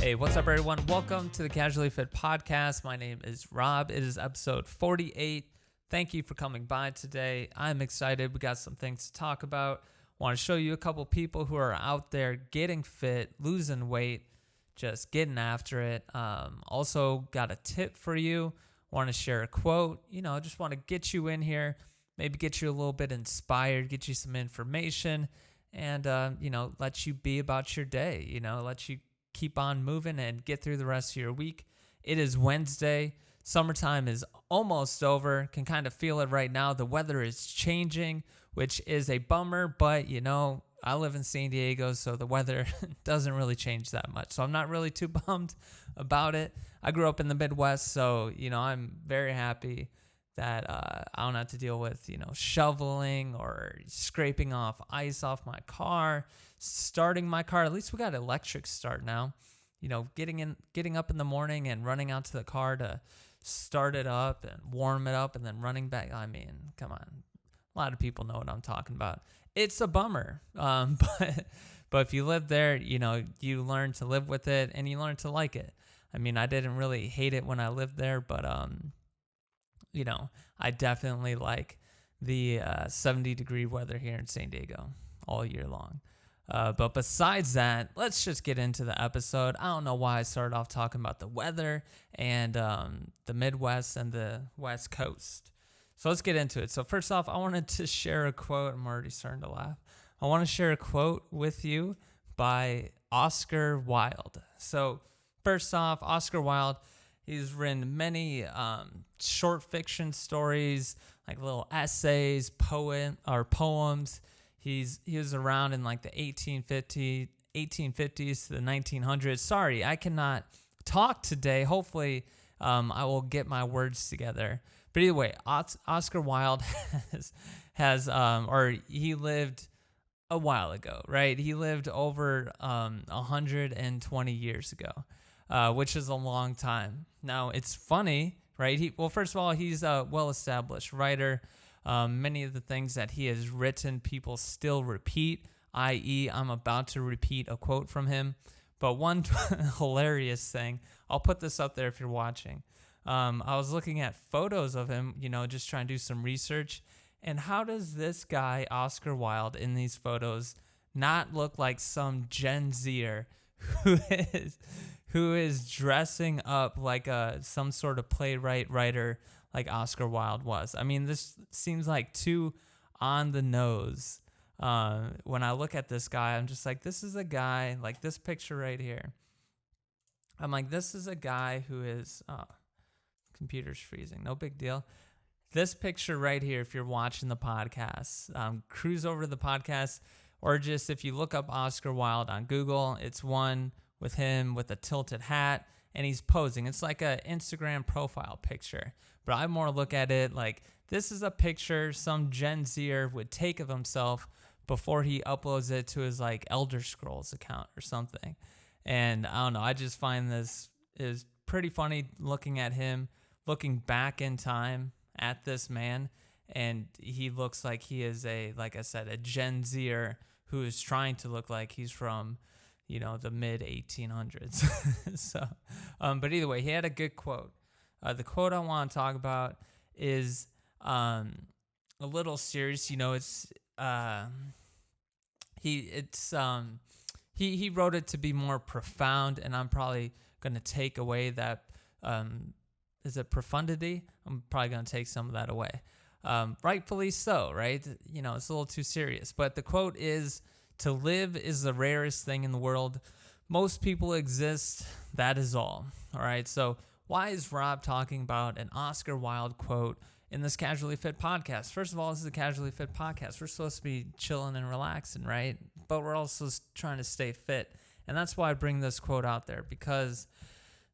Hey, what's up, everyone? Welcome to the Casually Fit Podcast. My name is Rob. It is episode 48. Thank you for coming by today. I'm excited. We got some things to talk about. Want to show you a couple people who are out there getting fit, losing weight, just getting after it. Also got a tip for you. Want to share a quote. Just want to get you in here, maybe get you a little bit inspired, get you some information, and, let you be about your day, let you keep on moving and get through the rest of your week. It is Wednesday. Summertime is almost over. Can kind of feel it right now. The weather is changing, which is a bummer, but I live in San Diego, so the weather doesn't really change that much. So I'm not really too bummed about it. I grew up in the Midwest, so I'm very happy that I don't have to deal with shoveling or scraping off ice off my car, starting my car. At least we got electric start now. Getting up in the morning and running out to the car to start it up and warm it up and then running back. I mean, come on. A lot of people know what I'm talking about. It's a bummer, but if you live there, you learn to live with it and you learn to like it. I mean, I didn't really hate it when I lived there, but I definitely like the 70-degree weather here in San Diego all year long. But besides that, let's just get into the episode. I don't know why I started off talking about the weather and the Midwest and the West Coast. So let's get into it. So first off, I wanted to share a quote. I'm already starting to laugh. I want to share a quote with you by Oscar Wilde. So first off, Oscar Wilde, he's written many short fiction stories, like little essays, poems. He was around in like the 1850s to the 1900s. Sorry, I cannot talk today. Hopefully, I will get my words together. But either way, Oscar Wilde he lived a while ago, right? He lived over 120 years ago, which is a long time. Now, it's funny, right? First of all, he's a well-established writer. Many of the things that he has written, people still repeat, i.e., I'm about to repeat a quote from him. But one hilarious thing, I'll put this up there if you're watching. I was looking at photos of him, just trying to do some research. And how does this guy, Oscar Wilde, in these photos not look like some Gen Zer who is dressing up like some sort of playwright writer like Oscar Wilde was? I mean, this seems like too on the nose. When I look at this guy, I'm just like, this is a guy, like this picture right here. I'm like, this is a guy who is, computer's freezing, no big deal. This picture right here, if you're watching the podcast, cruise over to the podcast, or just if you look up Oscar Wilde on Google, it's one with him with a tilted hat, and he's posing. It's like an Instagram profile picture. But I more look at it like this is a picture some Gen Zer would take of himself before he uploads it to his like Elder Scrolls account or something. And I don't know, I just find this is pretty funny looking at him, looking back in time at this man, and he looks like he is like I said, a Gen Zer who is trying to look like he's from the mid 1800s. So, but either way, he had a good quote. The quote I want to talk about is a little serious. He wrote it to be more profound, and I'm probably going to take away that. Is it profundity? I'm probably going to take some of that away. Rightfully so, right? It's a little too serious. But the quote is, "To live is the rarest thing in the world. Most people exist. That is all." All right. So why is Rob talking about an Oscar Wilde quote in this Casually Fit podcast? First of all, this is a Casually Fit podcast. We're supposed to be chilling and relaxing, right? But we're also trying to stay fit. And that's why I bring this quote out there, because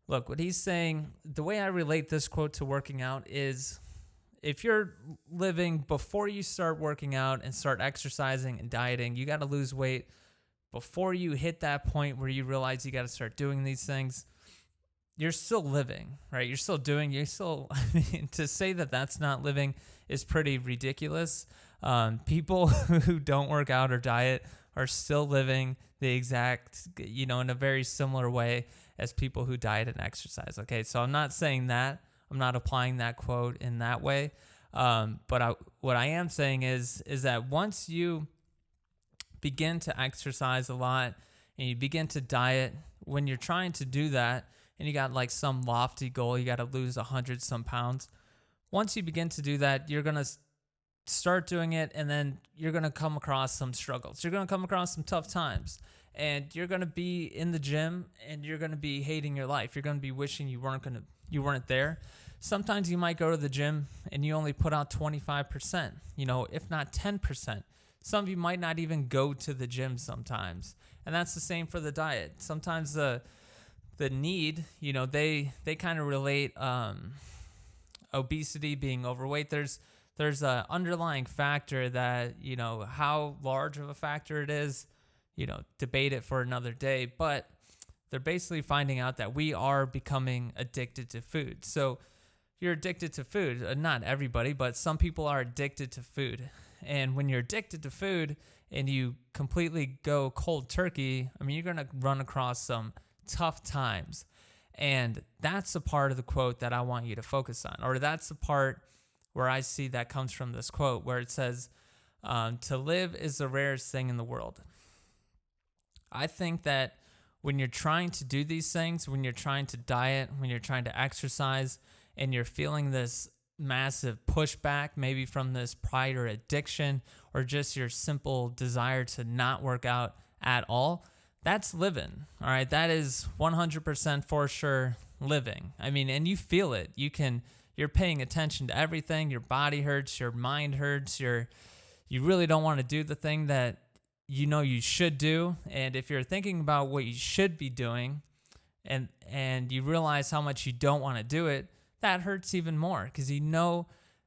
look, what he's saying, the way I relate this quote to working out is, if you're living before you start working out and start exercising and dieting, you got to lose weight before you hit that point where you realize you got to start doing these things. You're still living, right? I mean, to say that that's not living is pretty ridiculous. People who don't work out or diet are still living the exact, in a very similar way as people who diet and exercise. Okay, so I'm not saying that. I'm not applying that quote in that way. But what I am saying is that once you begin to exercise a lot and you begin to diet, when you're trying to do that and you got like some lofty goal, you got to lose 100 some pounds. Once you begin to do that, you're going to start doing it, and then you're going to come across some struggles. You're going to come across some tough times, and you're going to be in the gym and you're going to be hating your life. You're going to be wishing you weren't there. Sometimes you might go to the gym and you only put out 25%, if not 10%. Some of you might not even go to the gym sometimes. And that's the same for the diet. Sometimes the need, they kind of relate obesity, being overweight. There's a underlying factor that, how large of a factor it is, debate it for another day. But they're basically finding out that we are becoming addicted to food. So you're addicted to food. Not everybody, but some people are addicted to food. And when you're addicted to food and you completely go cold turkey, you're going to run across some tough times. And that's the part of the quote that I want you to focus on, or that's the part where I see that comes from this quote where it says, to live is the rarest thing in the world. I think that when you're trying to do these things, when you're trying to diet, when you're trying to exercise, and you're feeling this massive pushback, maybe from this prior addiction or just your simple desire to not work out at all, that's living. All right. That is 100% for sure living. And you feel it. You're paying attention to everything. Your body hurts, your mind hurts, you really don't want to do the thing that you should do. And if you're thinking about what you should be doing and you realize how much you don't want to do it, that hurts even more because you know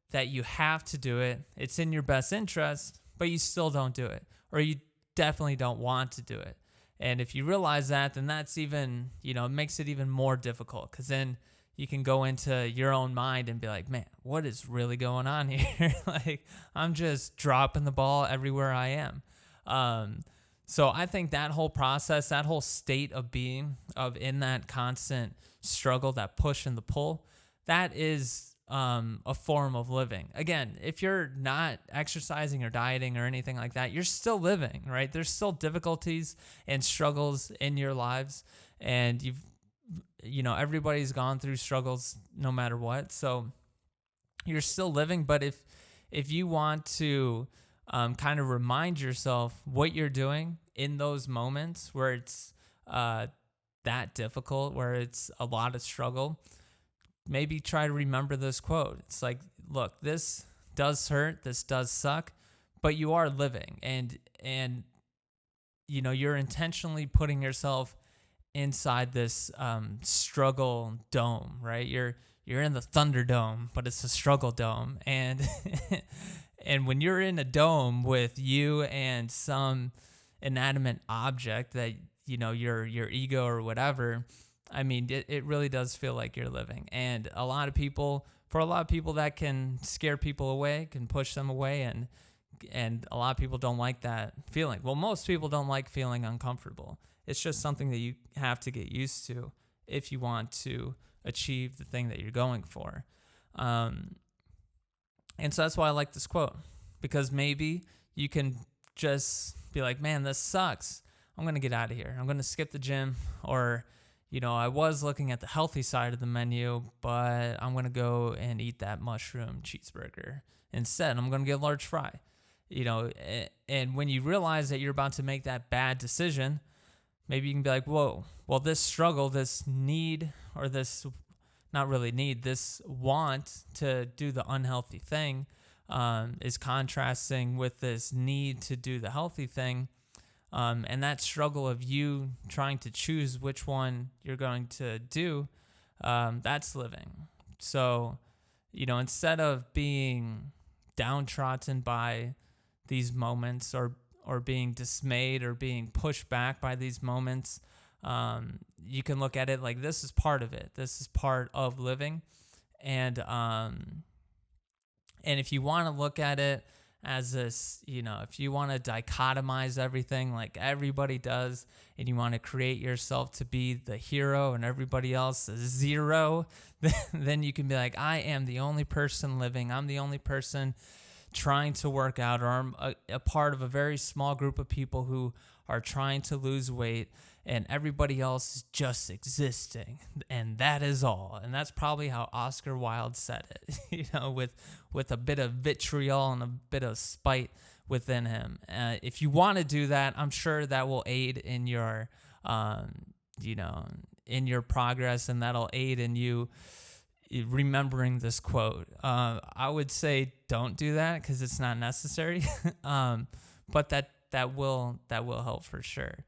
that you have to do it. It's in your best interest, but you still don't do it, or you definitely don't want to do it. And if you realize that, then that's even, it makes it even more difficult, because then you can go into your own mind and be like, man, what is really going on here? Like, I'm just dropping the ball everywhere I am. So I think that whole process, that whole state of being in that constant struggle, that push and the pull, that is a form of living. Again, if you're not exercising or dieting or anything like that, you're still living, right? There's still difficulties and struggles in your lives, and everybody's gone through struggles no matter what. So you're still living. But if you want to kind of remind yourself what you're doing in those moments where it's that difficult, where it's a lot of struggle, maybe try to remember this quote. It's like, look, this does hurt, this does suck, but you are living, and you're intentionally putting yourself inside this struggle dome, right? You're in the Thunderdome, but it's a struggle dome, and and when you're in a dome with you and some inanimate object that your ego or whatever, it really does feel like you're living. And for a lot of people, that can scare people away, can push them away, and a lot of people don't like that feeling. Well, most people don't like feeling uncomfortable. It's just something that you have to get used to if you want to achieve the thing that you're going for. And so that's why I like this quote, because maybe you can just be like, man, this sucks. I'm going to get out of here. I'm going to skip the gym, or I was looking at the healthy side of the menu, but I'm going to go and eat that mushroom cheeseburger instead. I'm going to get a large fry. And when you realize that you're about to make that bad decision, maybe you can be like, whoa, well, this struggle, this need, or this, not really need, this want to do the unhealthy thing is contrasting with this need to do the healthy thing. And that struggle of you trying to choose which one you're going to do, that's living. So, instead of being downtrodden by these moments, or being dismayed or being pushed back by these moments, you can look at it like, this is part of it. This is part of living. And if you want to look at it as this, if you want to dichotomize everything like everybody does, and you want to create yourself to be the hero and everybody else is zero, then you can be like, I am the only person living. I'm the only person trying to work out, or I'm a part of a very small group of people who are trying to lose weight, and everybody else is just existing, and that is all. And that's probably how Oscar Wilde said it, with a bit of vitriol and a bit of spite within him. If you want to do that, I'm sure that will aid in your, in your progress, and that'll aid in you remembering this quote. I would say don't do that because it's not necessary, but that will help for sure.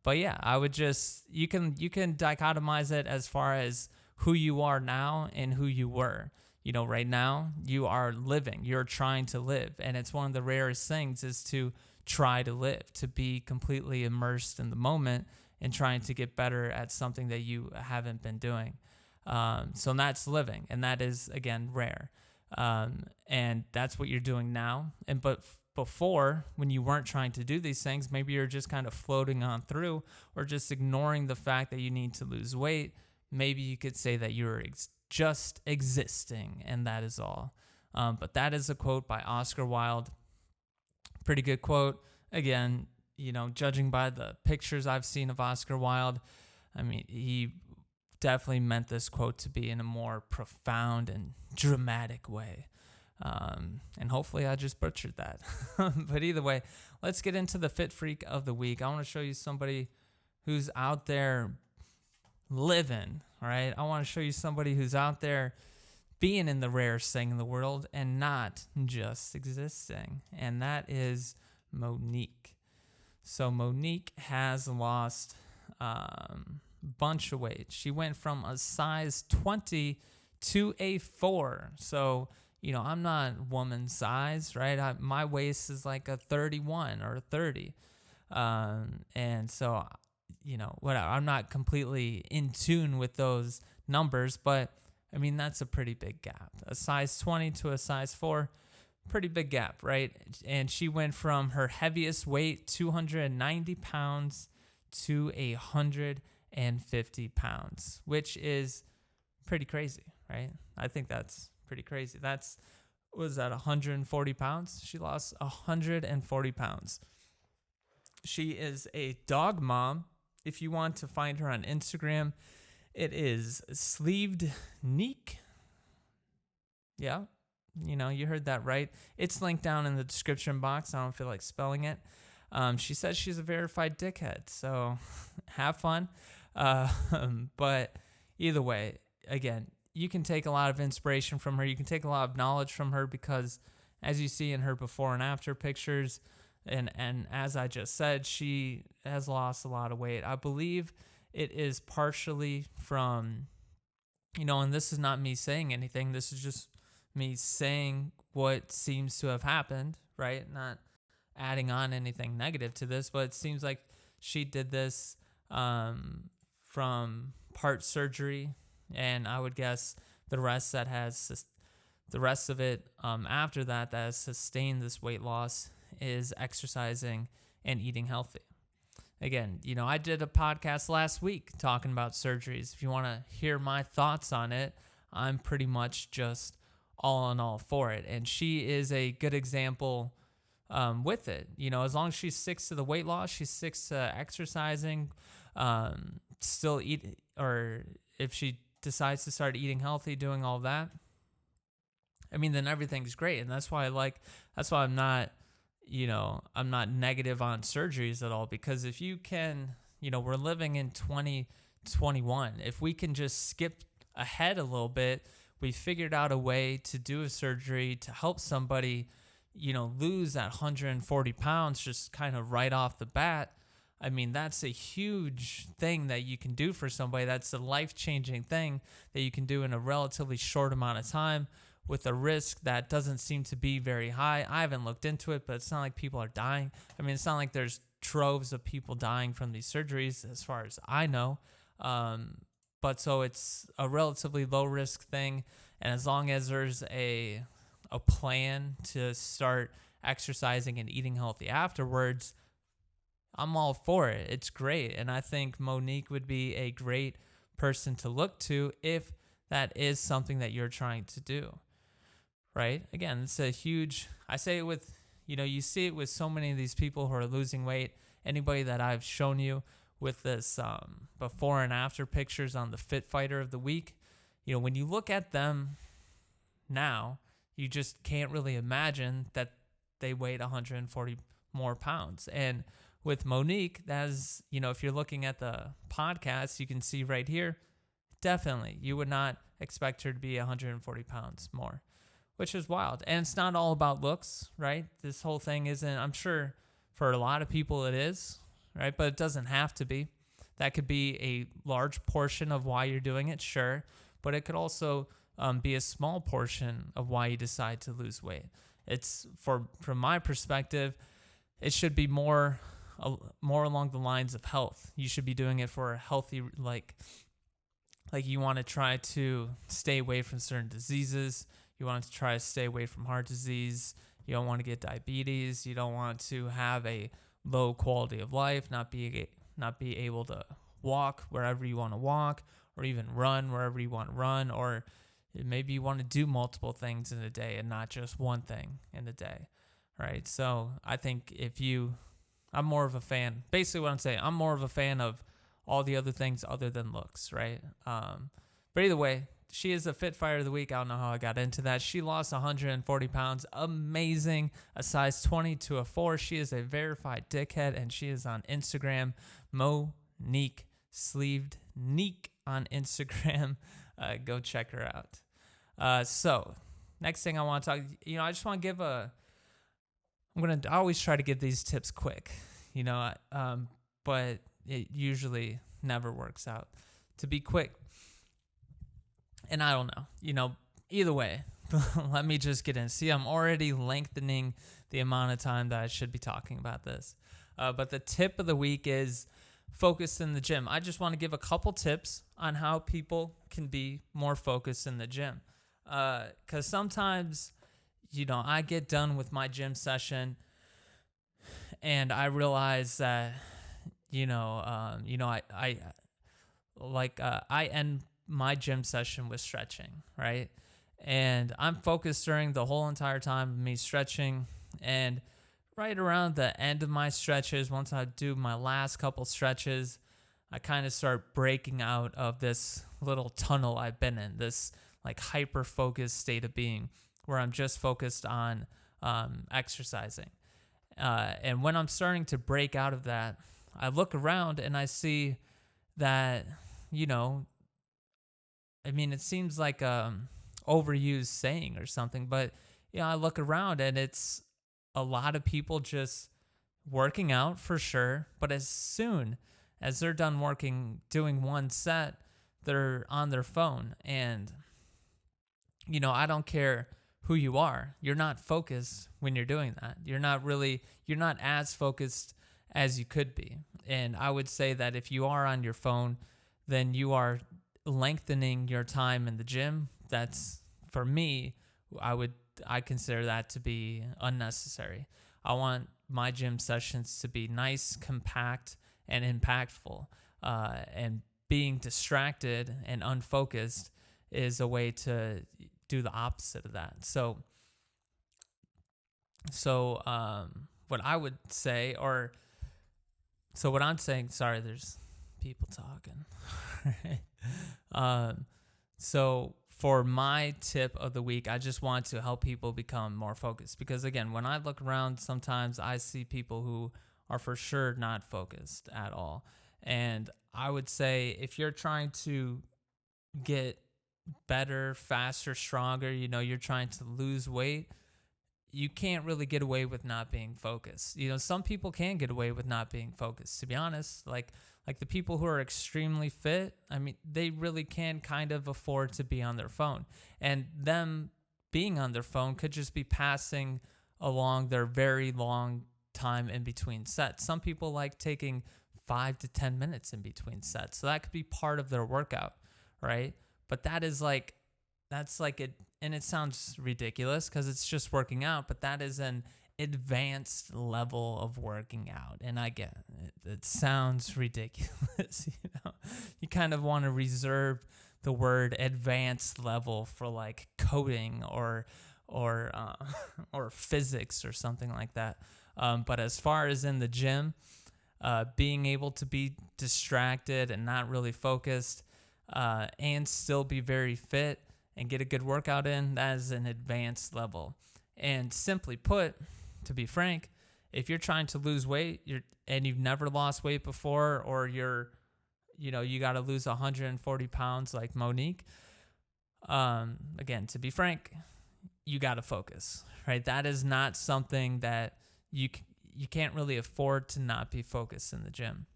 But yeah, I would just, you can dichotomize it as far as who you are now and who you were. Right now you are living, you're trying to live. And it's one of the rarest things is to try to live, to be completely immersed in the moment and trying to get better at something that you haven't been doing. So that's living, and that is, again, rare. And that's what you're doing now. But before, when you weren't trying to do these things, maybe you're just kind of floating on through, or just ignoring the fact that you need to lose weight. Maybe you could say that you're just existing, and that is all. But that is a quote by Oscar Wilde. Pretty good quote. Again, judging by the pictures I've seen of Oscar Wilde, I mean, he definitely meant this quote to be in a more profound and dramatic way. And hopefully I just butchered that. But either way, let's get into the Fit Freak of the week. I want to show you somebody who's out there living, all right? I want to show you somebody who's out there being in the rarest thing in the world and not just existing. And that is Monique. So Monique has lost bunch of weight. She went from a size 20 to a 4. So, I'm not woman size, right? My waist is like a 31 or a 30. And so, whatever. I'm not completely in tune with those numbers, but I mean, that's a pretty big gap. A size 20 to a size 4, pretty big gap, right? And she went from her heaviest weight, 290 pounds, to 150 pounds, which is pretty crazy, right? I think that's pretty crazy. Was that 140 pounds? She lost 140 pounds. She is a dog mom. If you want to find her on Instagram, it is Sleeved Neek. Yeah, you heard that right. It's linked down in the description box. I don't feel like spelling it. She says she's a verified dickhead, so have fun. But either way, again, you can take a lot of inspiration from her. You can take a lot of knowledge from her because, as you see in her before and after pictures, and as I just said, she has lost a lot of weight. I believe it is partially from, and this is not me saying anything. This is just me saying what seems to have happened, right? Not adding on anything negative to this, but it seems like she did this from part surgery, and I would guess the rest of it after that has sustained this weight loss is exercising and eating healthy. Again, I did a podcast last week talking about surgeries. If you want to hear my thoughts on it, I'm pretty much just all in all for it. And she is a good example with it. As long as she sticks to the weight loss, she sticks to exercising, still eat, or if she decides to start eating healthy, doing all that, I mean, then everything's great. And that's why I'm not, I'm not negative on surgeries at all, because if you can, we're living in 2021. If we can just skip ahead a little bit, we figured out a way to do a surgery to help somebody, lose that 140 pounds just kind of right off the bat. I mean, that's a huge thing that you can do for somebody. That's a life-changing thing that you can do in a relatively short amount of time with a risk that doesn't seem to be very high. I haven't looked into it, but it's not like people are dying. I mean, it's not like there's troves of people dying from these surgeries as far as I know. But so it's a relatively low-risk thing, and as long as there's a a plan to start exercising and eating healthy afterwards, I'm all for it. It's great. And I think Monique would be a great person to look to if that is something that you're trying to do, right? Again, it's a huge, I say it with, you see it with so many of these people who are losing weight. Anybody that I've shown you with this before and after pictures on the Fit Fighter of the week, when you look at them now, you just can't really imagine that they weighed 140 more pounds. And with Monique, that's, if you're looking at the podcast, you can see right here, definitely, you would not expect her to be 140 pounds more, which is wild. And it's not all about looks, right? This whole thing isn't, I'm sure for a lot of people it is, right? But it doesn't have to be. That could be a large portion of why you're doing it, sure. But it could also be a small portion of why you decide to lose weight. It's, from my perspective, it should be more along the lines of health. You should be doing it for a healthy, like you want to try to stay away from certain diseases. You want to try to stay away from heart disease. You don't want to get diabetes. You don't want to have a low quality of life, not be able to walk wherever you want to walk, or even run wherever you want to run, or maybe you want to do multiple things in a day and not just one thing in a day, right? So I think I'm more of a fan. Basically what I'm saying, I'm more of a fan of all the other things other than looks, right? But either way, she is a Fit Fighter of the Week. I don't know how I got into that. She lost 140 pounds. Amazing. A size 20 to a 4. She is a verified dickhead, and she is on Instagram. Monique Sleeved Neek on Instagram. Go check her out. So next thing I want to talk, I just want to give I always try to give these tips quick, but it usually never works out to be quick. And I don't know, either way, let me just get in. See, I'm already lengthening the amount of time that I should be talking about this. But the tip of the week is focused in the gym. I just want to give a couple tips on how people can be more focused in the gym. Because sometimes, I get done with my gym session and I realize that, I end my gym session with stretching, right? And I'm focused during the whole entire time of me stretching. And right around the end of my stretches, once I do my last couple stretches, I kind of start breaking out of this little tunnel I've been in, this like hyper-focused state of being where I'm just focused on exercising. And when I'm starting to break out of that, I look around and I see that, it seems like overused saying or something, but I look around and it's a lot of people just working out for sure, but as soon as they're done doing one set, they're on their phone. And I don't care who you are, you're not focused when you're doing that. You're not as focused as you could be. And I would say that if you are on your phone, then you are lengthening your time in the gym. That's, for me, I consider that to be unnecessary. I want my gym sessions to be nice, compact, and impactful. And being distracted and unfocused is a way to do the opposite of that. So what I would say, what I'm saying, sorry, there's people talking. So for my tip of the week, I just want to help people become more focused. Because again, when I look around, sometimes I see people who are for sure not focused at all. And I would say if you're trying to get better, faster, stronger, you're trying to lose weight, you can't really get away with not being focused. Some people can get away with not being focused, to be honest. Like the people who are extremely fit, they really can kind of afford to be on their phone. And them being on their phone could just be passing along their very long time in between sets. Some people like taking 5 to 10 minutes in between sets. So that could be part of their workout, right? But that is like that's like it, and it sounds ridiculous because it's just working out, but that is an advanced level of working out. And I get it, it sounds ridiculous. You kind of want to reserve the word advanced level for like coding or or physics or something like that. But as far as in the gym, being able to be distracted and not really focused, and still be very fit and get a good workout in, that is an advanced level. And simply put, to be frank, if you're trying to lose weight, and you've never lost weight before, or you got to lose 140 pounds like Monique, again, to be frank, you got to focus, right? That is not something that you can't really afford to not be focused in the gym.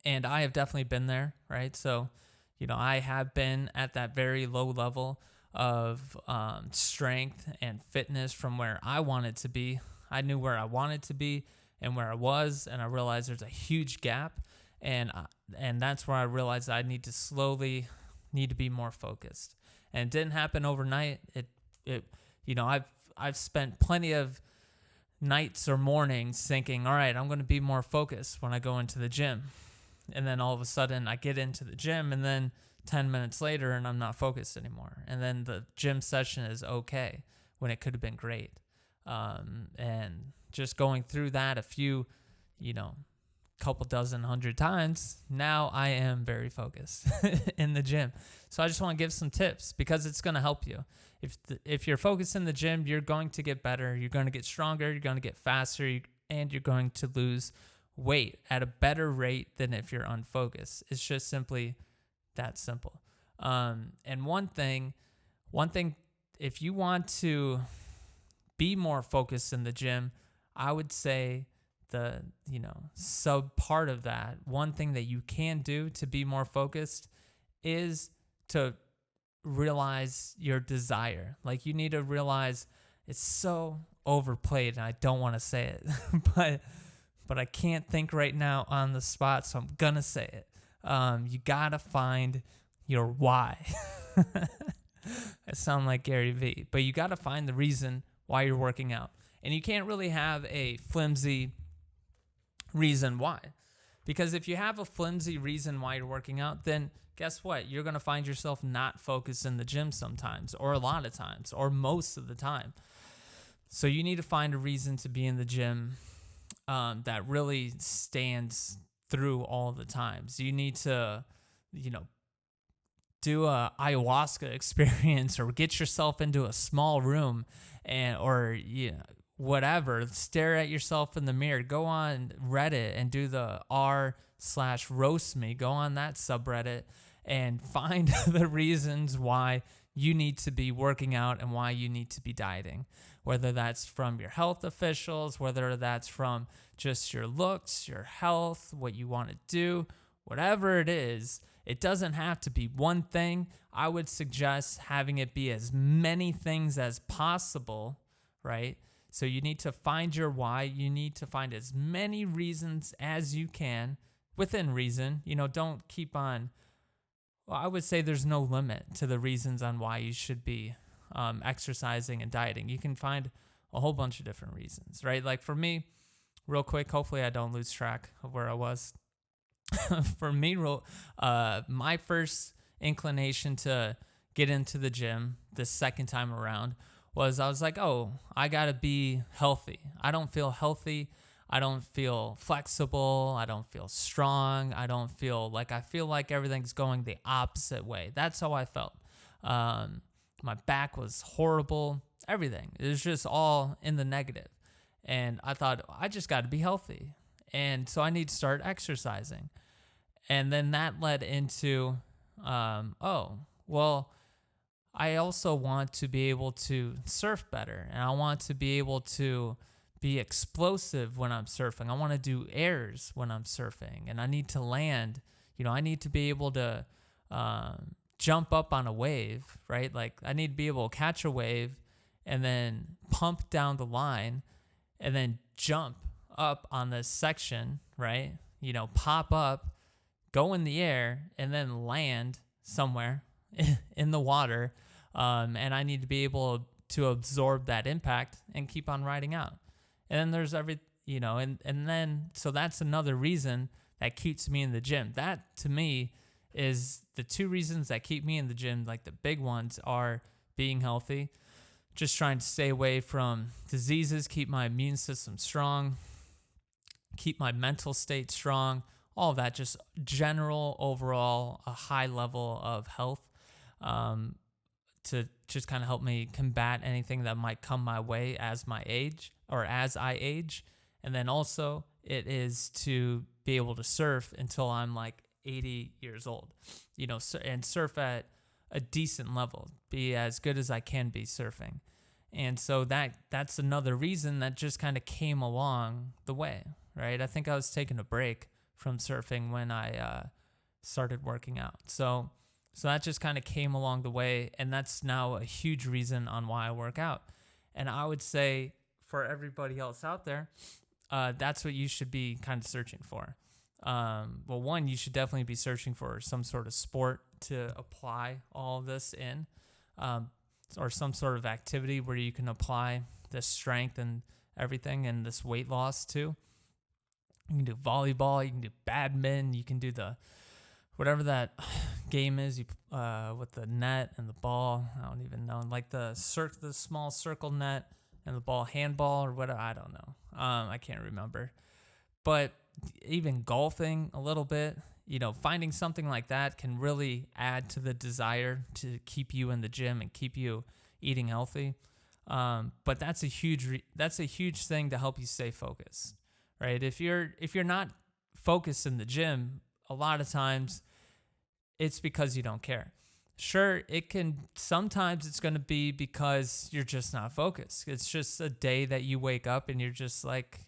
And I have definitely been there, right? So, I have been at that very low level of strength and fitness from where I wanted to be. I knew where I wanted to be and where I was, and I realized there's a huge gap. And that's where I realized I need to be more focused. And it didn't happen overnight. I've spent plenty of nights or mornings thinking, all right, I'm going to be more focused when I go into the gym. And then all of a sudden I get into the gym, and then 10 minutes later and I'm not focused anymore. And then the gym session is okay when it could have been great. And just going through that a few, couple dozen, 100 times, now I am very focused in the gym. So I just want to give some tips because it's going to help you. If you're focused in the gym, you're going to get better, you're going to get stronger, you're going to get faster, and you're going to lose weight at a better rate than if you're unfocused. It's just simply that simple. And one thing, if you want to be more focused in the gym, I would say the sub part of that, one thing that you can do to be more focused is to realize your desire. Like, you need to realize, it's so overplayed and I don't want to say it, but I can't think right now on the spot, so I'm gonna say it. You gotta find your why. I sound like Gary Vee, but you gotta find the reason why you're working out. And you can't really have a flimsy reason why. Because if you have a flimsy reason why you're working out, then guess what? You're going to find yourself not focused in the gym sometimes, or a lot of times, or most of the time. So you need to find a reason to be in the gym that really stands through all the times. You need to, do a ayahuasca experience, or get yourself into a small room, or whatever. Stare at yourself in the mirror. Go on Reddit and do the r/roast me. Go on that subreddit and find the reasons why you need to be working out and why you need to be dieting. Whether that's from your health officials, whether that's from just your looks, your health, what you want to do, whatever it is, it doesn't have to be one thing. I would suggest having it be as many things as possible, right? So you need to find your why. You need to find as many reasons as you can within reason. Don't keep on. Well, I would say there's no limit to the reasons on why you should be exercising and dieting. You can find a whole bunch of different reasons, right? Like for me, real quick, hopefully I don't lose track of where I was. For me, my first inclination to get into the gym the second time around was I was like, oh, I got to be healthy. I don't feel healthy. I don't feel flexible. I don't feel strong. I feel like everything's going the opposite way. That's how I felt. My back was horrible. Everything. It was just all in the negative. And I thought, I just got to be healthy. And so I need to start exercising. And then that led into, I also want to be able to surf better. And I want to be able to be explosive when I'm surfing. I want to do airs when I'm surfing. And I need to land. I need to be able to jump up on a wave, right? Like I need to be able to catch a wave and then pump down the line and then jump up on this section, right? Pop up, go in the air, and then land somewhere in the water And I need to be able to absorb that impact and keep on riding out. And then there's and then, so that's another reason that keeps me in the gym. That to me is the two reasons that keep me in the gym. Like the big ones are being healthy, just trying to stay away from diseases, keep my immune system strong, keep my mental state strong, all of that, just general overall a high level of health, to just kind of help me combat anything that might come my way as I age. And then also it is to be able to surf until I'm like 80 years old, and surf at a decent level, be as good as I can be surfing. And so that's another reason that just kind of came along the way, right? I think I was taking a break from surfing when I started working out. So that just kind of came along the way, and that's now a huge reason on why I work out. And I would say for everybody else out there, that's what you should be kind of searching for. Well, one, you should definitely be searching for some sort of sport to apply all of this in, or some sort of activity where you can apply this strength and everything and this weight loss too. You can do volleyball, you can do badminton, you can do whatever that game is, with the net and the ball. I don't even know, like the small circle net and the ball, handball or whatever. I don't know. I can't remember. But even golfing a little bit, finding something like that can really add to the desire to keep you in the gym and keep you eating healthy. But that's a huge thing to help you stay focused, right? If you're not focused in the gym, a lot of times it's because you don't care. Sure, sometimes it's going to be because you're just not focused. It's just a day that you wake up and you're just like,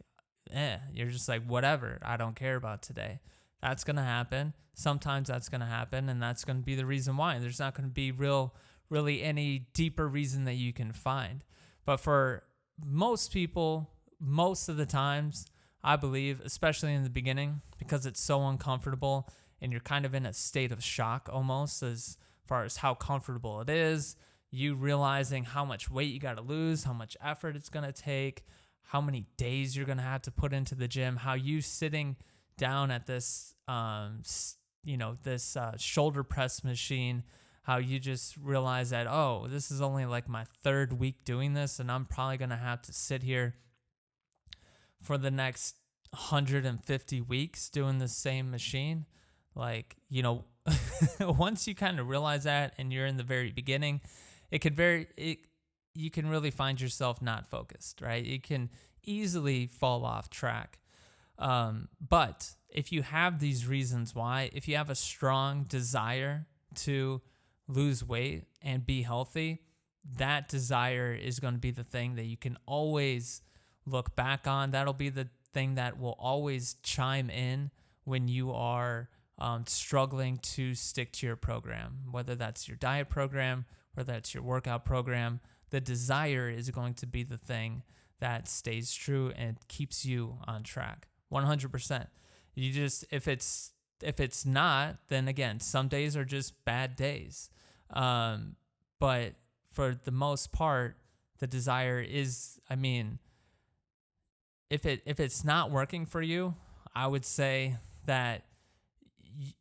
whatever, I don't care about today. That's going to happen. Sometimes that's going to happen, and that's going to be the reason why. There's not going to be really any deeper reason that you can find. But for most people, most of the times, I believe, especially in the beginning, because it's so uncomfortable and you're kind of in a state of shock almost as far as how comfortable it is, you realizing how much weight you got to lose, how much effort it's going to take, how many days you're going to have to put into the gym, how you sitting down at this, shoulder press machine, how you just realize that, oh, this is only like my third week doing this, and I'm probably going to have to sit here for the next 150 weeks doing the same machine. Like, once you kind of realize that and you're in the very beginning, you can really find yourself not focused, right? You can easily fall off track. But if you have these reasons why, if you have a strong desire to lose weight and be healthy, that desire is going to be the thing that you can always look back on. That'll be the thing that will always chime in when you are struggling to stick to your program, whether that's your diet program, whether that's your workout program. The desire is going to be the thing that stays true and keeps you on track 100%. If it's not, then again, some days are just bad days. But for the most part, the desire is, if it's not working for you, I would say that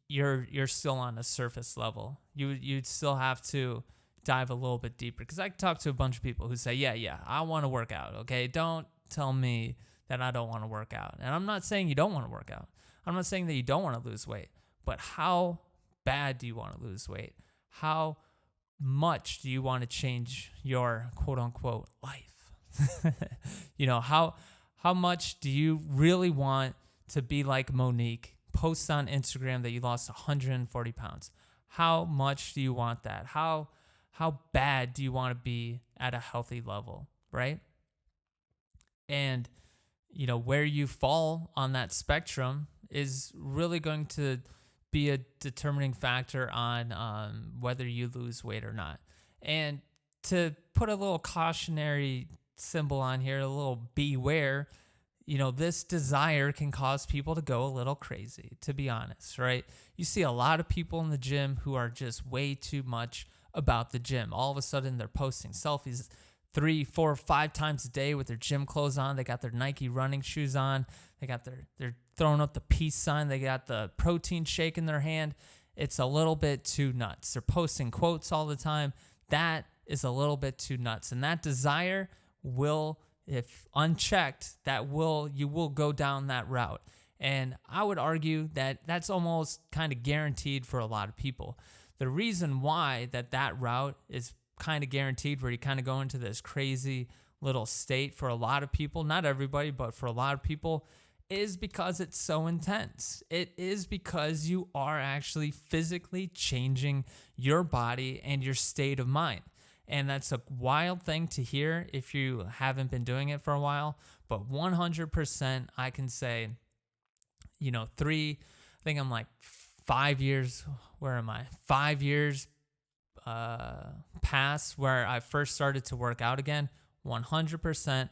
you're still on a surface level. You'd still have to dive a little bit deeper, because I talk to a bunch of people who say, yeah, I want to work out. Okay, don't tell me that I don't want to work out. And I'm not saying you don't want to work out. I'm not saying that you don't want to lose weight, but how bad do you want to lose weight? How much do you want to change your quote unquote life? How much do you really want to be like Monique, post on Instagram that you lost 140 pounds? How much do you want that? How bad do you want to be at a healthy level, right? And, where you fall on that spectrum is really going to be a determining factor on whether you lose weight or not. And to put a little cautionary symbol on here, a little beware, this desire can cause people to go a little crazy, to be honest, right? You see a lot of people in the gym who are just way too much about the gym. All of a sudden, they're posting selfies 3, 4, 5 times a day with their gym clothes on. They got their Nike running shoes on. They're throwing up the peace sign. They got the protein shake in their hand. It's a little bit too nuts. They're posting quotes all the time. That is a little bit too nuts. And that desire will, if unchecked, you will go down that route. And I would argue that that's almost kind of guaranteed for a lot of people. The reason why that route is kind of guaranteed, where you kind of go into this crazy little state for a lot of people, not everybody, but for a lot of people, is because it's so intense. It is because you are actually physically changing your body and your state of mind. And that's a wild thing to hear if you haven't been doing it for a while. But 100%, I can say, I think I'm like 5 years, where am I? 5 years past where I first started to work out again. 100%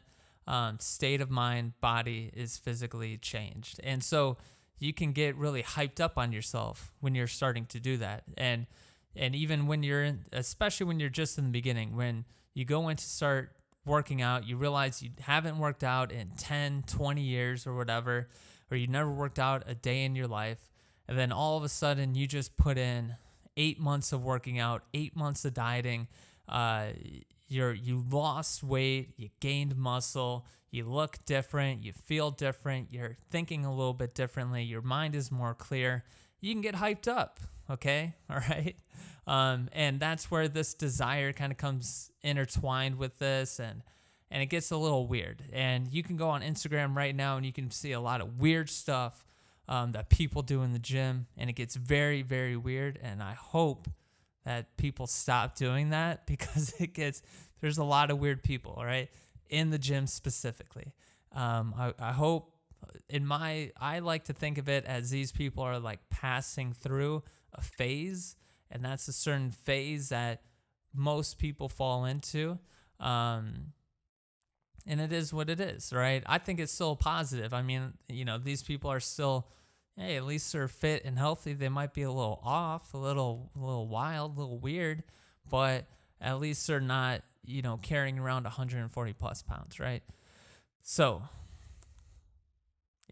state of mind, body is physically changed. And so you can get really hyped up on yourself when you're starting to do that. And even when especially when you're just in the beginning, when you go in to start working out, you realize you haven't worked out in 10, 20 years or whatever, or you never worked out a day in your life. And then all of a sudden you just put in 8 months of working out, 8 months of dieting. You lost weight, you gained muscle, you look different, you feel different, you're thinking a little bit differently, your mind is more clear. You can get hyped up, okay? All right? And that's where this desire kind of comes intertwined with this, and it gets a little weird. And you can go on Instagram right now and you can see a lot of weird stuff that people do in the gym, and it gets very, very weird. And I hope that people stop doing that, because there's a lot of weird people, all right, in the gym specifically. I hope I like to think of it as these people are like passing through a phase, and that's a certain phase that most people fall into. And it is what it is, right? I think it's still positive. I mean, these people are still, hey, at least they're fit and healthy. They might be a little off, a little wild, a little weird, but at least they're not, carrying around 140 plus pounds, right? So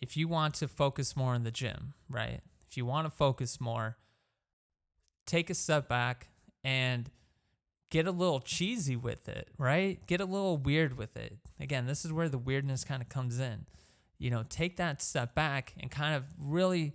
if you want to focus more in the gym, right? If you want to focus more, take a step back and get a little cheesy with it, right? Get a little weird with it. Again, this is where the weirdness kind of comes in. Take that step back and kind of really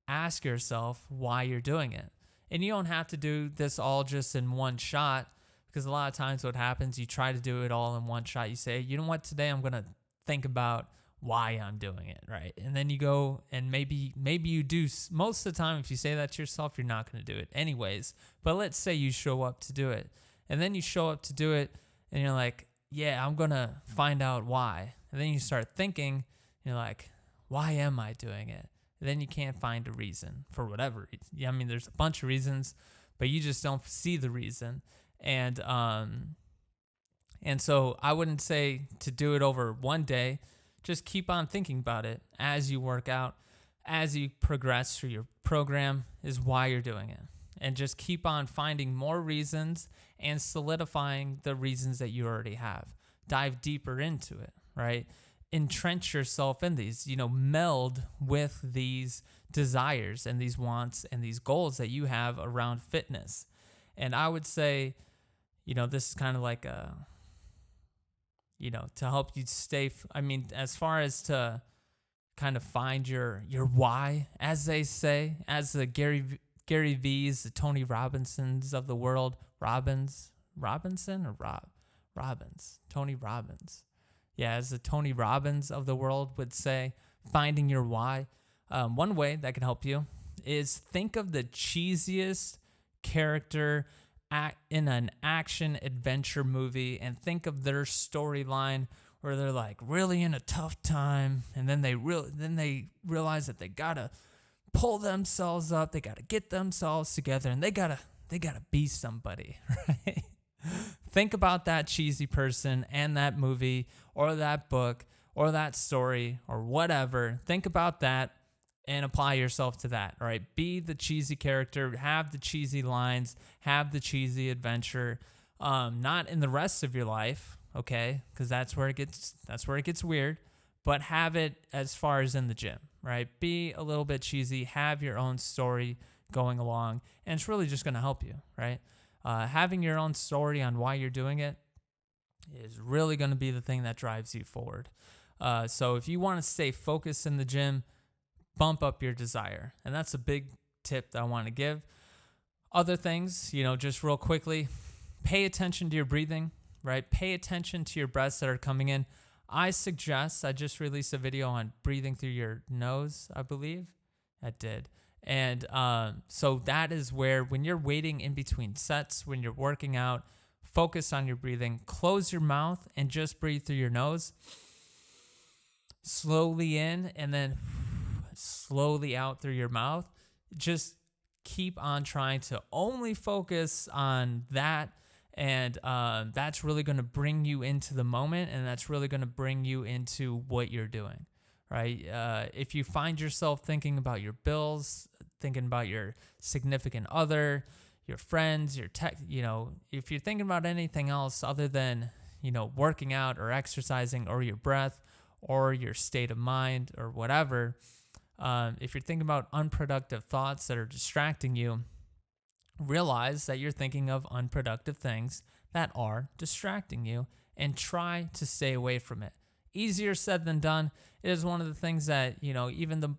ask yourself why you're doing it. And you don't have to do this all just in one shot, because a lot of times what happens, you try to do it all in one shot. You say, you know what, today I'm going to think about why I'm doing it, right? And then you go and maybe you do. Most of the time, if you say that to yourself, you're not going to do it anyways. But let's say you show up to do it, and then you show up to do it and you're like, yeah, I'm going to find out why. And then you start thinking, you're like, why am I doing it? And then you can't find a reason for whatever reason. I mean, there's a bunch of reasons, but you just don't see the reason. And so I wouldn't say to do it over one day. Just keep on thinking about it as you work out, as you progress through your program, is why you're doing it. And just keep on finding more reasons and solidifying the reasons that you already have. Dive deeper into it, right? Entrench yourself in these, meld with these desires and these wants and these goals that you have around fitness. And I would say, this is kind of like to help you stay, as far as to kind of find your why, as they say, as the Gary V's, the Tony Robinsons of the world, Tony Robbins. Yeah, as the Tony Robbins of the world would say, finding your why. One way that can help you is think of the cheesiest character in an action adventure movie, and think of their storyline where they're like really in a tough time, and then they realize that they gotta pull themselves up, they gotta get themselves together, and they gotta be somebody, right? Think about that cheesy person and that movie or that book or that story or whatever. Think about that and apply yourself to that. All right. Be the cheesy character, have the cheesy lines, have the cheesy adventure. Not in the rest of your life, okay? Because that's where it gets weird. But have it as far as in the gym, right? Be a little bit cheesy, have your own story going along, and it's really just going to help you, right? Having your own story on why you're doing it is really going to be the thing that drives you forward. So if you want to stay focused in the gym, bump up your desire. And that's a big tip that I want to give. Other things, just real quickly, pay attention to your breathing, right? Pay attention to your breaths that are coming in. I just released a video on breathing through your nose, I believe. I did. And so that is where, when you're waiting in between sets, when you're working out, focus on your breathing. Close your mouth and just breathe through your nose. Slowly in and then slowly out through your mouth. Just keep on trying to only focus on that. And that's really going to bring you into the moment, and that's really going to bring you into what you're doing, right? If you find yourself thinking about your bills, thinking about your significant other, your friends, your tech, if you're thinking about anything else other than, working out or exercising or your breath or your state of mind or whatever, if you're thinking about unproductive thoughts that are distracting you, realize that you're thinking of unproductive things that are distracting you and try to stay away from it. Easier said than done. It is one of the things that, even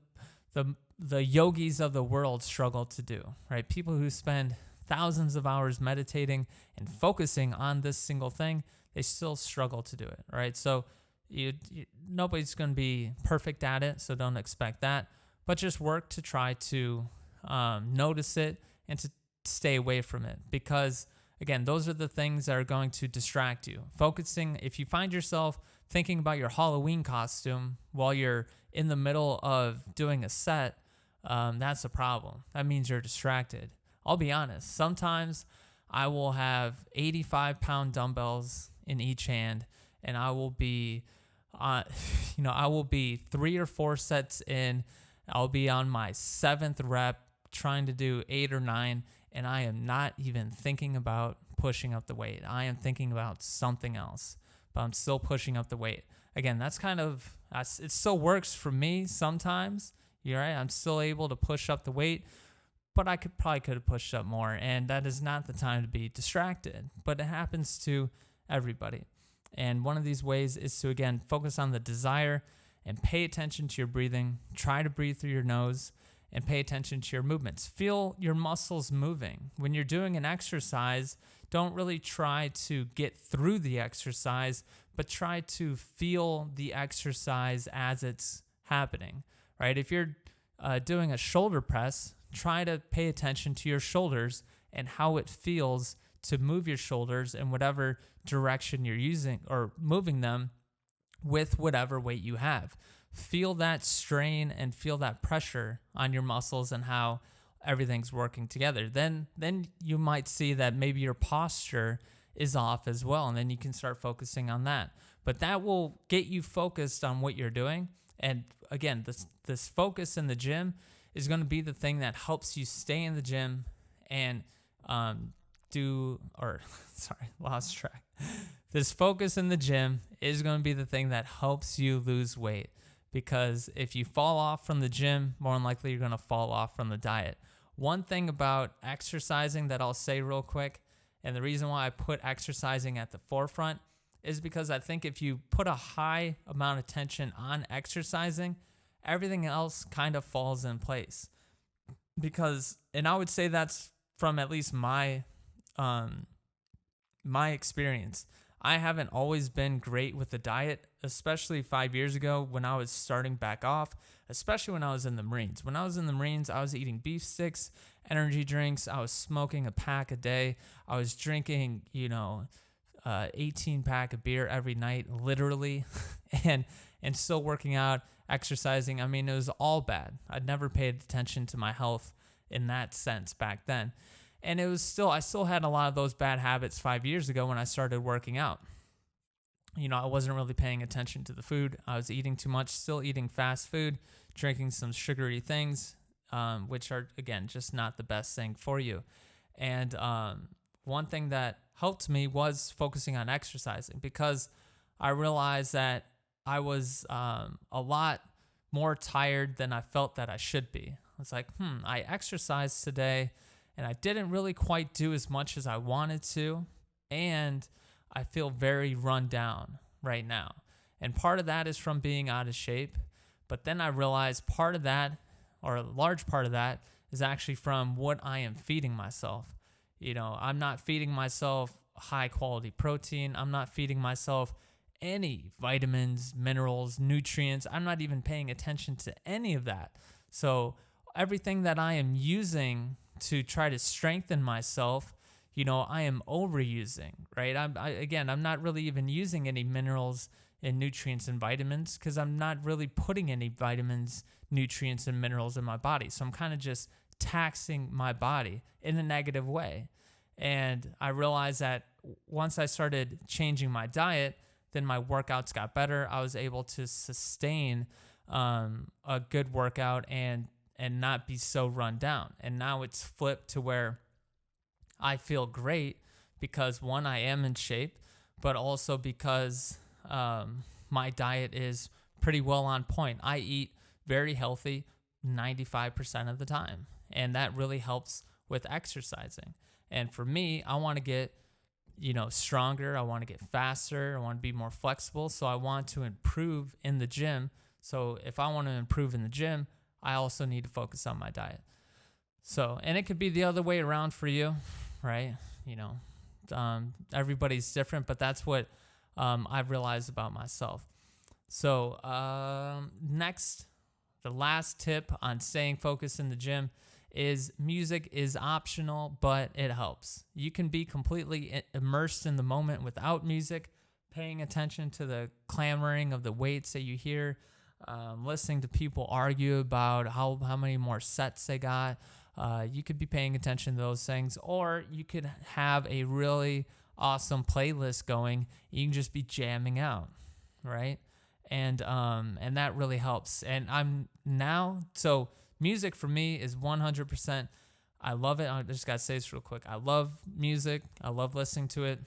the yogis of the world struggle to do, right? People who spend thousands of hours meditating and focusing on this single thing, they still struggle to do it, right? So nobody's going to be perfect at it, so don't expect that. But just work to try to notice it and to stay away from it, because again, those are the things that are going to distract you. Focusing, if you find yourself thinking about your Halloween costume while you're in the middle of doing a set, that's a problem. That means you're distracted. I'll be honest, sometimes I will have 85-pound dumbbells in each hand, and I will be I will be 3 or 4 sets in. I'll be on my 7th rep trying to do 8 or 9, and I am not even thinking about pushing up the weight. I am thinking about something else, but I'm still pushing up the weight. Again, it still works for me sometimes. You're right. I'm still able to push up the weight, but I could have pushed up more, and that is not the time to be distracted. But it happens to everybody. And one of these ways is to, again, focus on the desire and pay attention to your breathing. Try to breathe through your nose and pay attention to your movements. Feel your muscles moving. When you're doing an exercise, don't really try to get through the exercise, but try to feel the exercise as it's happening, right? If you're doing a shoulder press, try to pay attention to your shoulders and how it feels to move your shoulders in whatever direction you're using or moving them with whatever weight you have. Feel that strain and feel that pressure on your muscles and how everything's working together. Then you might see that maybe your posture is off as well, and then you can start focusing on that. But that will get you focused on what you're doing. And again, this focus in the gym is going to be the thing that helps you stay in the gym and lost track. This focus in the gym is going to be the thing that helps you lose weight. Because if you fall off from the gym, more than likely you're going to fall off from the diet. One thing about exercising that I'll say real quick, and the reason why I put exercising at the forefront, is because I think if you put a high amount of tension on exercising, everything else kind of falls in place. And I would say that's from at least my experience. I haven't always been great with the diet, especially 5 years ago when I was starting back off, especially when I was in the Marines. When I was in the Marines, I was eating beef sticks, energy drinks. I was smoking a pack a day. I was drinking, 18-pack of beer every night, literally, and still working out, exercising. I mean, it was all bad. I'd never paid attention to my health in that sense back then. And I still had a lot of those bad habits 5 years ago when I started working out. I wasn't really paying attention to the food. I was eating too much, still eating fast food, drinking some sugary things, which are, again, just not the best thing for you. And one thing that helped me was focusing on exercising, because I realized that I was a lot more tired than I felt that I should be. I was like, I exercised today and I didn't really quite do as much as I wanted to. And I feel very run down right now. And part of that is from being out of shape. But then I realized part of that, or a large part of that, is actually from what I am feeding myself. I'm not feeding myself high quality protein. I'm not feeding myself any vitamins, minerals, nutrients. I'm not even paying attention to any of that. So everything that I am using to try to strengthen myself, I am overusing, right? I'm not really even using any minerals and nutrients and vitamins, because I'm not really putting any vitamins, nutrients, and minerals in my body. So I'm kind of just taxing my body in a negative way. And I realized that once I started changing my diet, then my workouts got better. I was able to sustain a good workout and not be so run down. And now it's flipped to where I feel great because, one, I am in shape, but also because my diet is pretty well on point. I eat very healthy 95% of the time, and that really helps with exercising. And for me, I want to get stronger. I want to get faster. I want to be more flexible. So I want to improve in the gym. So if I want to improve in the gym, I also need to focus on my diet. So, and it could be the other way around for you, right? Everybody's different, but that's what I've realized about myself. So next, the last tip on staying focused in the gym is music is optional, but it helps. You can be completely immersed in the moment without music, paying attention to the clamoring of the weights that you hear, listening to people argue about how many more sets they got. You could be paying attention to those things, or you could have a really awesome playlist going. You can just be jamming out, right? And that really helps. And so music for me is 100%. I love it. I just got to say this real quick. I love music. I love listening to it.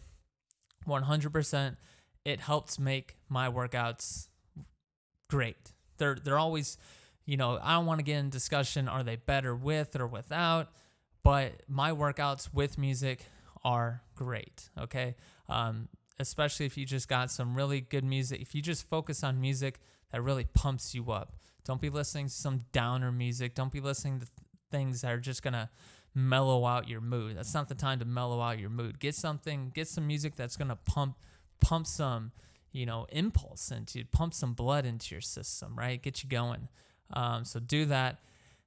100%. It helps make my workouts great. They're always, I don't want to get in discussion, are they better with or without? But my workouts with music are great, okay? Especially if you just got some really good music. If you just focus on music that really pumps you up. Don't be listening to some downer music. Don't be listening to things that are just going to mellow out your mood. That's not the time to mellow out your mood. Get some music that's going to pump some, impulse into you, pump some blood into your system, right? Get you going. So do that.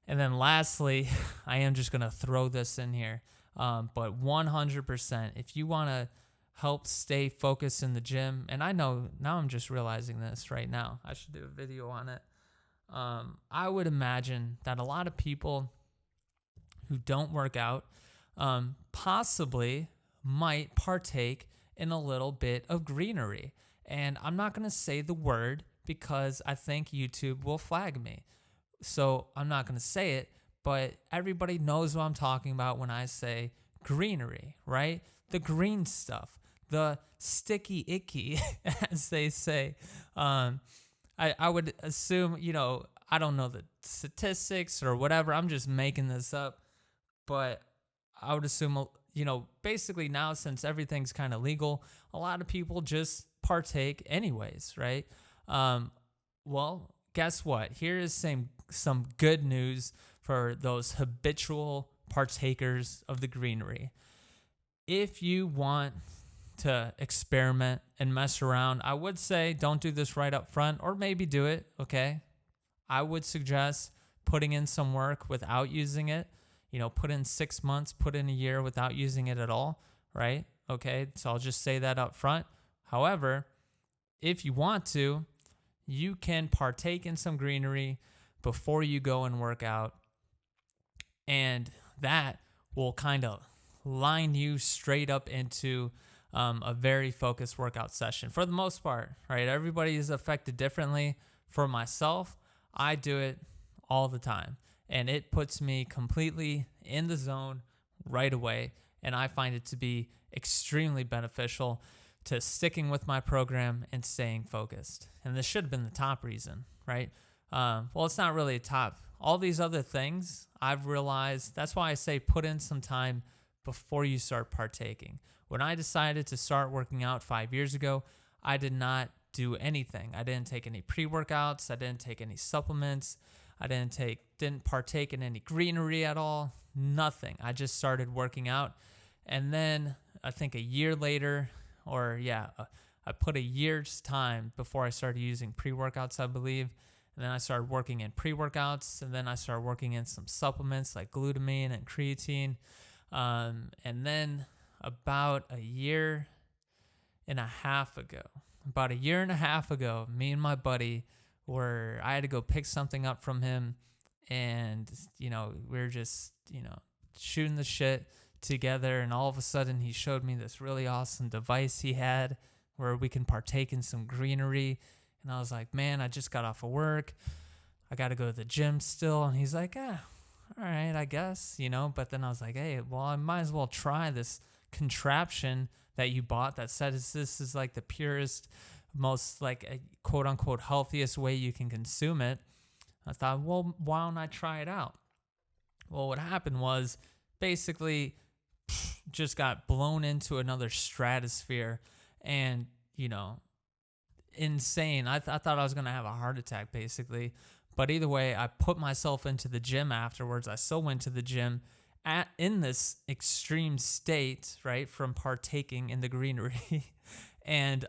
And then lastly, I am just going to throw this in here. But 100%, if you want to help stay focused in the gym, and I know now I'm just realizing this right now. I should do a video on it. I would imagine that a lot of people who don't work out possibly might partake in a little bit of greenery. And I'm not going to say the word because I think YouTube will flag me. So I'm not going to say it, but everybody knows what I'm talking about when I say greenery, right? The green stuff, the sticky icky, as they say. I would assume, I don't know the statistics or whatever. I'm just making this up. But I would assume, basically now since everything's kind of legal, a lot of people just partake anyways, right? Well, guess what? Here is some good news for those habitual partakers of the greenery. If you want to experiment and mess around, I would say don't do this right up front, or maybe do it, okay? I would suggest putting in some work without using it. Put in 6 months, put in a year without using it at all, right? Okay, so I'll just say that up front. However, if you want to, you can partake in some greenery before you go and work out, and that will kind of line you straight up into a very focused workout session for the most part, right? Everybody is affected differently. For myself, I do it all the time, and it puts me completely in the zone right away. And I find it to be extremely beneficial to sticking with my program and staying focused. And this should have been the top reason, right? Well, it's not really a top. All these other things I've realized, that's why I say put in some time before you start partaking. When I decided to start working out 5 years ago, I did not do anything. I didn't take any pre-workouts. I didn't take any supplements. I didn't partake in any greenery at all. Nothing. I just started working out. And then I think a year later, I put a year's time before I started using pre-workouts, I believe. And then I started working in pre-workouts, and then I started working in some supplements like glutamine and creatine. And then about a year and a half ago, me and my buddy I had to go pick something up from him, and, we were just, shooting the shit together, and all of a sudden he showed me this really awesome device he had where we can partake in some greenery. And I was like, man, I just got off of work. I got to go to the gym still. And he's like, all right, I guess, But then I was like, hey, well, I might as well try this contraption that you bought that says this is like the purest, most like a quote unquote healthiest way you can consume it. I thought, well, why don't I try it out? Well, what happened was basically just got blown into another stratosphere, and, insane. I thought I was going to have a heart attack basically. But either way, I put myself into the gym afterwards. I still went to the gym in this extreme state, right, from partaking in the greenery. and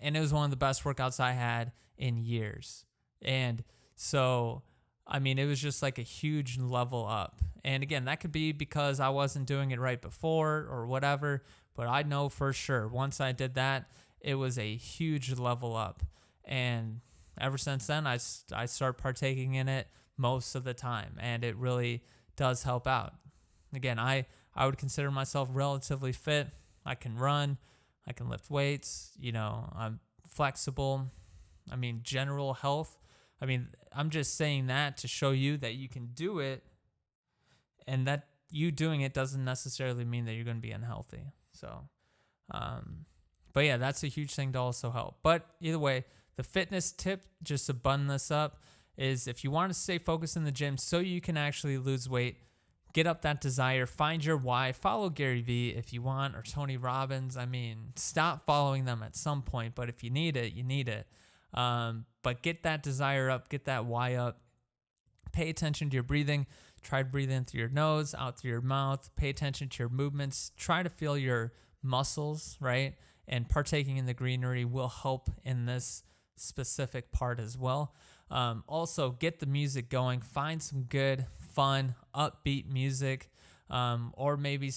it was one of the best workouts I had in years. And so, I mean, it was just like a huge level up. And again, that could be because I wasn't doing it right before or whatever, but I know for sure once I did that, it was a huge level up. And ever since then, I start partaking in it most of the time, and it really does help out. Again, I would consider myself relatively fit. I can run, I can lift weights, I'm flexible. I mean, general health. I mean, I'm just saying that to show you that you can do it, and that you doing it doesn't necessarily mean that you're going to be unhealthy. So, but yeah, that's a huge thing to also help. But either way, the fitness tip, just to button this up, is if you want to stay focused in the gym so you can actually lose weight, get up that desire, find your why, follow Gary Vee if you want, or Tony Robbins. I mean, stop following them at some point, but if you need it, you need it. But get that desire up, get that why up. Pay attention to your breathing. Try to breathe in through your nose, out through your mouth. Pay attention to your movements. Try to feel your muscles, right? And partaking in the greenery will help in this specific part as well. Also, get the music going. Find some good, fun, upbeat music, or maybe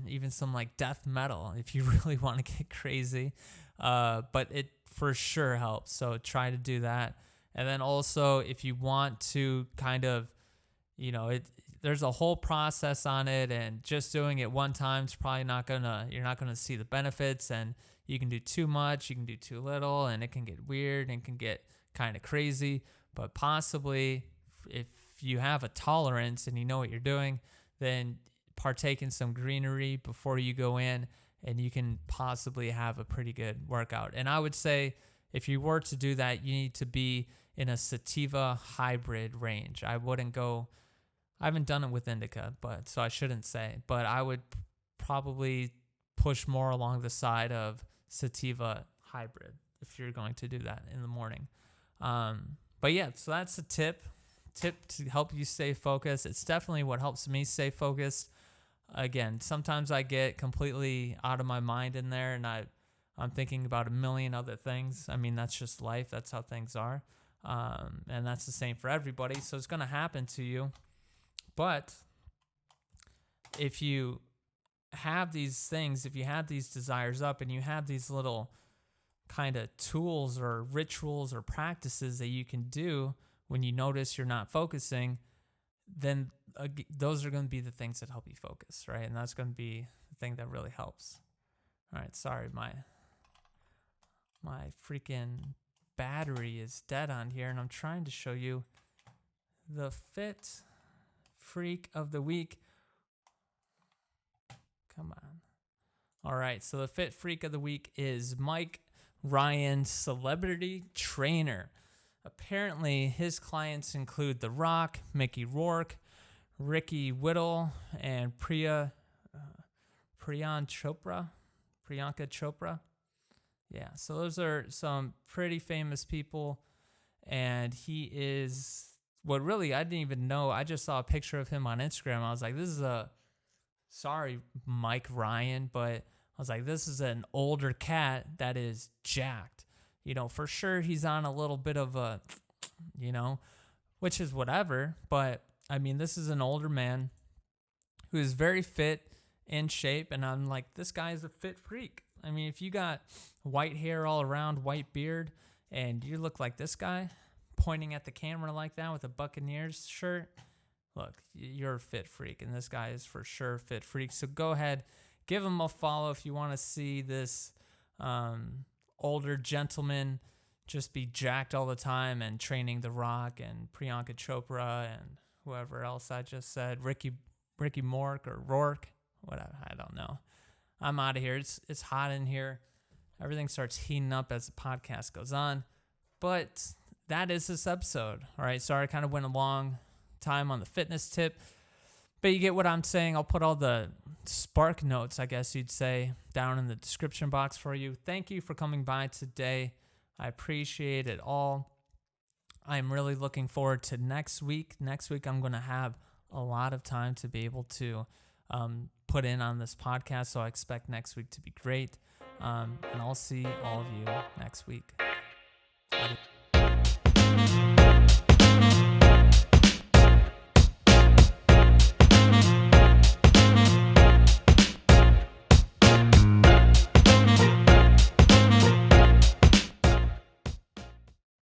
even some like death metal if you really want to get crazy. But it for sure helps. So try to do that. And then also, if you want to kind of, there's a whole process on it, and just doing it one time is probably you're not gonna see the benefits, and you can do too much, you can do too little, and it can get weird and can get kind of crazy. But possibly, if you have a tolerance and you know what you're doing, then partake in some greenery before you go in, and you can possibly have a pretty good workout. And I would say if you were to do that, you need to be in a sativa hybrid range. I haven't done it with indica, so I shouldn't say, but I would probably push more along the side of sativa hybrid if you're going to do that in the morning. But yeah, so that's a tip to help you stay focused. It's definitely what helps me stay focused. Again, sometimes I get completely out of my mind in there, and I'm thinking about a million other things. I mean, that's just life. That's how things are. And that's the same for everybody. So it's going to happen to you. But if you have these things, if you have these desires up, and you have these little kind of tools or rituals or practices that you can do when you notice you're not focusing, then those are going to be the things that help you focus, right? And that's going to be the thing that really helps. All right, sorry, my freaking battery is dead on here, and I'm trying to show you the fit freak of the week. Come on. All right, so the fit freak of the week is Mike Ryan, celebrity trainer. Apparently, his clients include The Rock, Mickey Rourke, Ricky Whittle, and Priyanka Chopra. Yeah, so those are some pretty famous people, and he is what really I didn't even know. I just saw a picture of him on Instagram. I was like, this is sorry, Mike Ryan, but I was like, this is an older cat that is jacked. You know, for sure he's on a little bit of a, you know, which is whatever, but I mean, this is an older man who is very fit, in shape, and I'm like, this guy is a fit freak. I mean, if you got white hair all around, white beard, and you look like this guy pointing at the camera like that with a Buccaneers shirt, look, you're a fit freak, and this guy is for sure a fit freak. So go ahead, give him a follow if you want to see this older gentleman just be jacked all the time and training The Rock and Priyanka Chopra and whoever else I just said, Ricky Mork or Rourke, whatever, I don't know. I'm out of here. It's hot in here. Everything starts heating up as the podcast goes on. But that is this episode. All right, sorry I kind of went a long time on the fitness tip, but you get what I'm saying. I'll put all the spark notes, I guess you'd say, down in the description box for you. Thank you for coming by today. I appreciate it all. I'm really looking forward to next week. Next week, I'm going to have a lot of time to be able to put in on this podcast, so I expect next week to be great. And I'll see all of you next week.